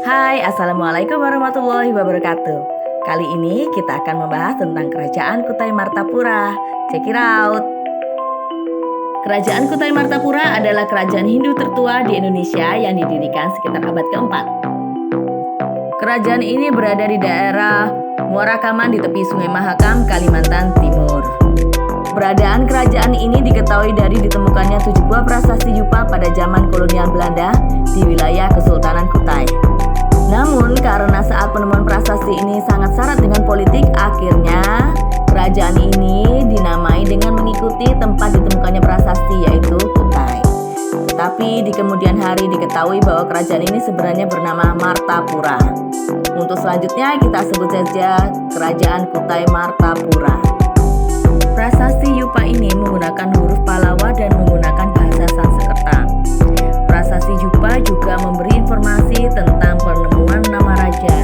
Hai, Assalamualaikum warahmatullahi wabarakatuh. Kali ini kita akan membahas tentang Kerajaan Kutai Martapura. Check it out. Kerajaan Kutai Martapura adalah kerajaan Hindu tertua di Indonesia yang didirikan sekitar abad keempat. Kerajaan ini berada di daerah Muara Kaman di tepi Sungai Mahakam, Kalimantan Timur. Keberadaan kerajaan ini diketahui dari ditemukannya 7 buah prasasti Yupa pada zaman kolonial Belanda di wilayah Kesultanan Kutai. Namun karena saat penemuan prasasti ini sangat syarat dengan politik, akhirnya kerajaan ini dinamai dengan mengikuti tempat ditemukannya prasasti, yaitu Kutai. Tetapi di kemudian hari diketahui bahwa kerajaan ini sebenarnya bernama Martapura. Untuk selanjutnya kita sebut saja Kerajaan Kutai Martapura. Prasasti Yupa ini menggunakan huruf Pallawa dan menggunakan bahasa Sanskerta. Prasasti Yupa juga memberi informasi tentang penemuan nama raja,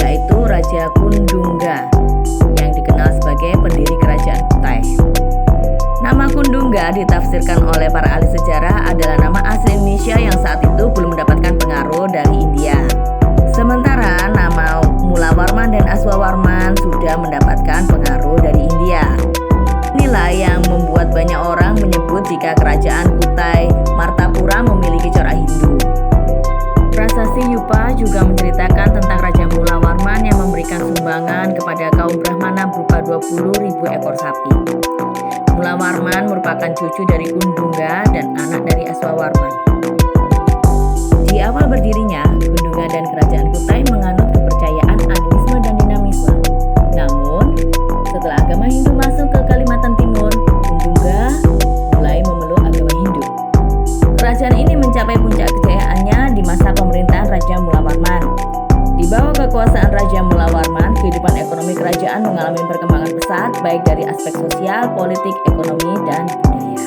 yaitu Raja Kundungga, yang dikenal sebagai pendiri kerajaan Kutai. Nama Kundungga ditafsirkan oleh para ahli sejarah adalah nama asli Indonesia yang saat itu belum mendapatkan pengaruh dari India. Sementara nama Mulawarman dan Aswawarman sudah mendapatkan pengaruh dari India. Inilah yang membuat banyak orang menyebut jika kerajaan Kutai Martapura memiliki corak Hindu. Prasasti Yupa juga menceritakan tentang Raja Mulawarman yang memberikan sumbangan kepada kaum Brahmana berupa 20.000 ekor sapi. Mulawarman merupakan cucu dari Kundungga dan anak dari Aswawarman. Di awal berdirinya, Kundungga dan kerajaan Kutai menganut kepercayaan animisme dan dinamisme. Namun, setelah agama Hindu masuk ke Kalimantan Timur, Kundungga mulai memeluk agama Hindu. Kerajaan ini mencapai puncak kejayaannya di masa pemerintahan Raja Mulawarman. Di bawah kekuasaan Raja Mulawarman, kehidupan ekonomi kerajaan mengalami perkembangan pesat baik dari aspek sosial, politik, ekonomi, dan budaya.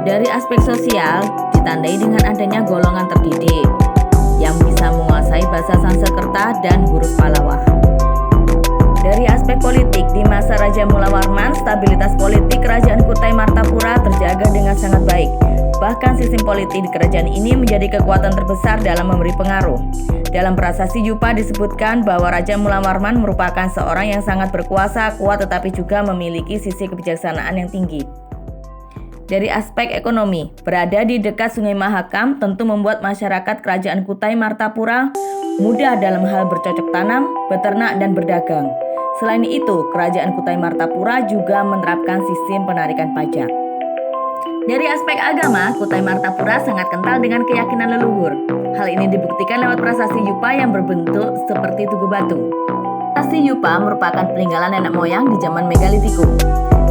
Dari aspek sosial, ditandai dengan adanya golongan terdidik yang bisa menguasai bahasa Sanskerta dan huruf Pallawa. Dari aspek politik, di masa Raja Mulawarman, stabilitas politik kerajaan Kutai Martapura terjaga dengan sangat baik. Bahkan sistem politik di kerajaan ini menjadi kekuatan terbesar dalam memberi pengaruh. Dalam prasasti Yupa disebutkan bahwa Raja Mulawarman merupakan seorang yang sangat berkuasa, kuat, tetapi juga memiliki sisi kebijaksanaan yang tinggi. Dari aspek ekonomi, berada di dekat Sungai Mahakam tentu membuat masyarakat kerajaan Kutai Martapura mudah dalam hal bercocok tanam, beternak, dan berdagang. Selain itu, kerajaan Kutai Martapura juga menerapkan sistem penarikan pajak. Dari aspek agama, Kutai Martapura sangat kental dengan keyakinan leluhur. Hal ini dibuktikan lewat prasasti Yupa yang berbentuk seperti tugu batu. Prasasti Yupa merupakan peninggalan nenek moyang di zaman Megalitikum.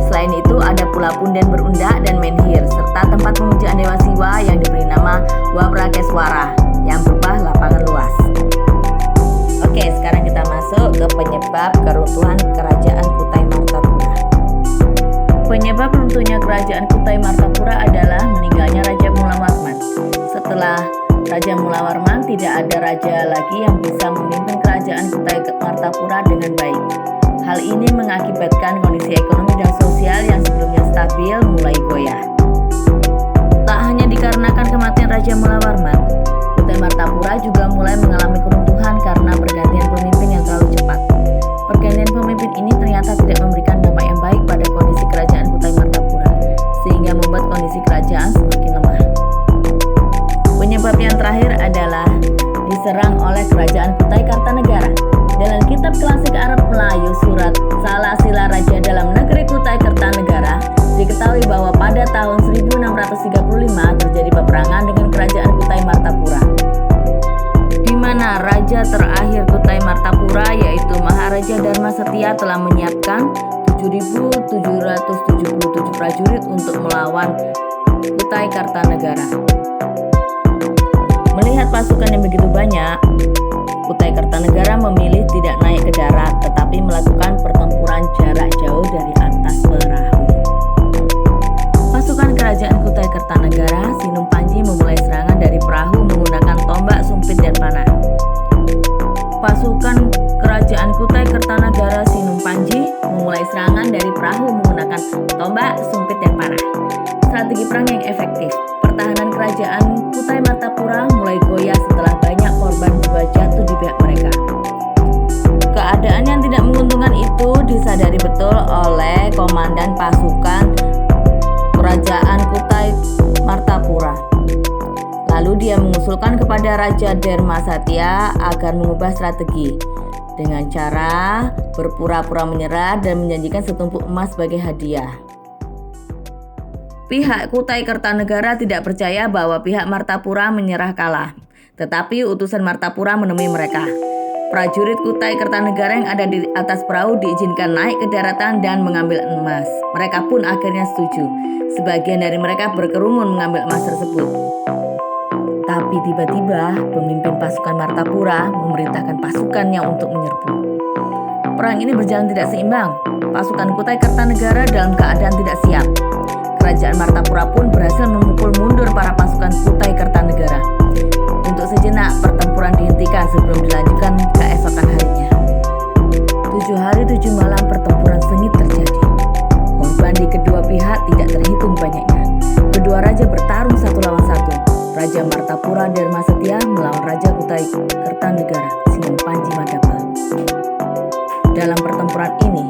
Selain itu, ada pula punden berundak dan menhir, serta tempat pemujaan Dewa Siwa yang diberi nama Waprakeswara, yang berupa lapangan luas. Oke, sekarang kita masuk ke penyebab keruntuhan kerajaan Kutai Martapura. Penyebab runtuhnya kerajaan Kutai Martapura adalah meninggalnya Raja Mulawarman. Setelah Raja Mulawarman, tidak ada raja lagi yang bisa memimpin kerajaan Kutai Martapura dengan baik. Hal ini mengakibatkan kondisi ekonomi dan sosial yang sebelumnya stabil mulai goyah. Tak hanya dikarenakan kematian Raja Mulawarman, Kutai Martapura juga mulai mengalami keruntuhan karena pergantian pemimpin yang terlalu cepat. Pergantian pemimpin ini ternyata tidak memberikan dampak yang baik pada kondisi kerajaan Kutai Martapura, sehingga membuat kondisi kerajaan semakin lemah. Penyebab yang terakhir adalah diserang oleh kerajaan Kutai Kartanegara. Dalam kitab klasik Arab Melayu surat Salasila Raja dalam negeri Kutai Kartanegara, diketahui bahwa pada tahun 1635 terjadi peperangan dengan kerajaan Kutai Martapura, di mana raja terakhir Kutai Martapura yaitu Maharaja Dharma Setia telah menyiapkan 7.777 prajurit untuk melawan Kutai Kartanegara. Melihat pasukan yang begitu banyak, Kutai Kartanegara memilih tidak naik ke darat, tetapi melakukan pertempuran jarak jauh dari atas perahu. Pasukan kerajaan Kutai Kartanegara, Sinum Panji, memulai serangan dari perahu menggunakan tombak, sumpit, dan panah. Pasukan kerajaan Kutai Kartanegara, Sinum Panji, memulai serangan dari perahu menggunakan tombak, sumpit, dan panah. Strategi perang yang efektif. Pertahanan kerajaan Kutai Martapura mulai goyah setelah banyak korban jiwa jatuh di pihak komandan pasukan kerajaan Kutai Martapura. Lalu dia mengusulkan kepada Raja Dermasatya agar mengubah strategi dengan cara berpura-pura menyerah dan menjanjikan setumpuk emas sebagai hadiah. Pihak Kutai Kertanegara tidak percaya bahwa pihak Martapura menyerah kalah, tetapi utusan Martapura menemui mereka. Prajurit Kutai Kertanegara yang ada di atas perahu diizinkan naik ke daratan dan mengambil emas. Mereka pun akhirnya setuju. Sebagian dari mereka berkerumun mengambil emas tersebut. Tapi tiba-tiba pemimpin pasukan Martapura memerintahkan pasukannya untuk menyerbu. Perang ini berjalan tidak seimbang. Pasukan Kutai Kertanegara dalam keadaan tidak siap. Kerajaan Martapura pun berhasil memukul mundur para pasukan Kutai Kertanegara. Untuk sejenak pertempuran dihentikan sebelum dilanjutkan keesokan harinya. 7 hari 7 malam pertempuran sengit terjadi. Korban di kedua pihak tidak terhitung banyaknya. Kedua raja bertarung satu lawan satu. Raja Martapura Dermasatya melawan Raja Kutai Kertanegara Sinoppanji Madappa. Dalam pertempuran ini,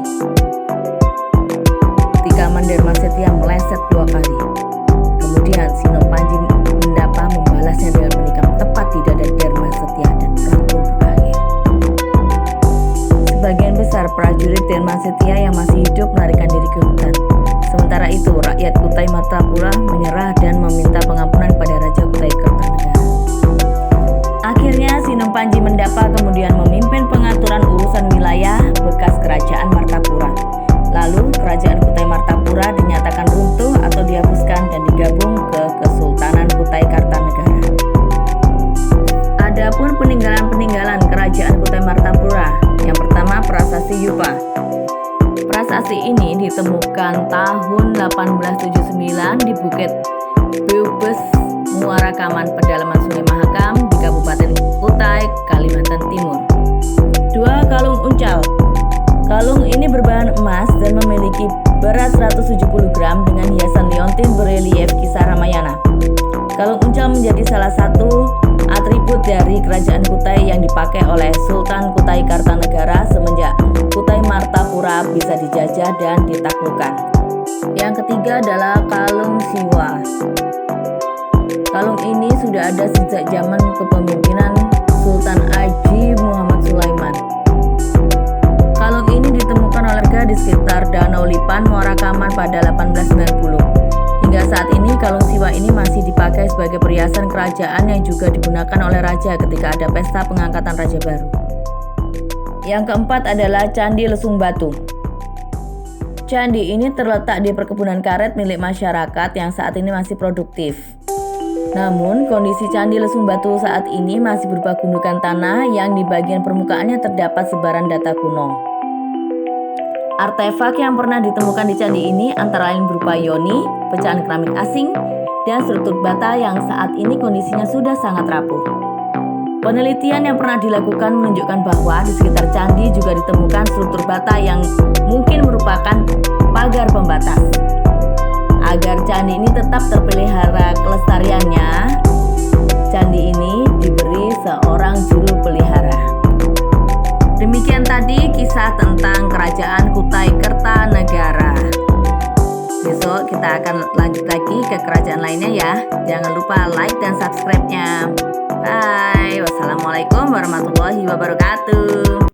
tikaman Dermasatya meleset 2 kali. Kemudian Sinoppanji Madappa membalasnya dengan menikam tepat di dada Dermasatya dan perang pun berakhir. Sebagian besar prajurit Dermasatya yang masih hidup melarikan diri ke hutan. Sementara itu, rakyat Kutai Martapura menyerah dan meminta pengampunan pada Raja Kutai Kertanegara. Akhirnya, Sinoppanji Madappa kemudian memimpin pengaturan urusan wilayah bekas kerajaan Martapura. Lalu, kerajaan Kutai Martapura dinyatakan runtuh atau dihapuskan dan digabung ke Kesultanan Kutai Kartanegara. Adapun peninggalan-peninggalan kerajaan Kutai Martapura, yang pertama Prasasti Yupa. Prasasti ini ditemukan tahun 1879 di Bukit Beubes, Muara Kaman, pedalaman Sungai Mahakam di Kabupaten Kutai, Kalimantan Timur. 2. Kalung uncal. Kalung ini berbahan emas dan memiliki berat 170 gram dengan hiasan liontin berelief kisah Ramayana. Kalung uncal menjadi salah satu atribut dari kerajaan Kutai yang dipakai oleh Sultan Kutai Kartanegara semenjak Kutai Martapura bisa dijajah dan ditaklukkan. Yang ketiga adalah kalung siwa. Kalung ini sudah ada sejak zaman kepemimpinan Sultan Haji Muhammad Sulaiman. Kalung ini ditemukan oleh warga di sekitar Danau Lipan, Muara Kaman pada 1890. Hingga saat ini kalung siwa ini masih dipakai sebagai perhiasan kerajaan yang juga digunakan oleh raja ketika ada pesta pengangkatan raja baru. Yang keempat adalah Candi Lesung Batu. Candi ini terletak di perkebunan karet milik masyarakat yang saat ini masih produktif. Namun, kondisi Candi Lesung Batu saat ini masih berupa gundukan tanah yang di bagian permukaannya terdapat sebaran data kuno. Artefak yang pernah ditemukan di candi ini antara lain berupa yoni, pecahan keramik asing, dan struktur bata yang saat ini kondisinya sudah sangat rapuh. Penelitian yang pernah dilakukan menunjukkan bahwa di sekitar candi juga ditemukan struktur bata yang mungkin merupakan pagar pembatas. Agar candi ini tetap terpelihara kelestariannya, candi ini diberi seorang juru pelihara. Demikian tadi kisah tentang kerajaan Kutai Kertanegara. Besok kita akan lanjut lagi ke kerajaan lainnya ya. Jangan lupa like dan subscribe-nya. Bye. Wassalamualaikum warahmatullahi wabarakatuh.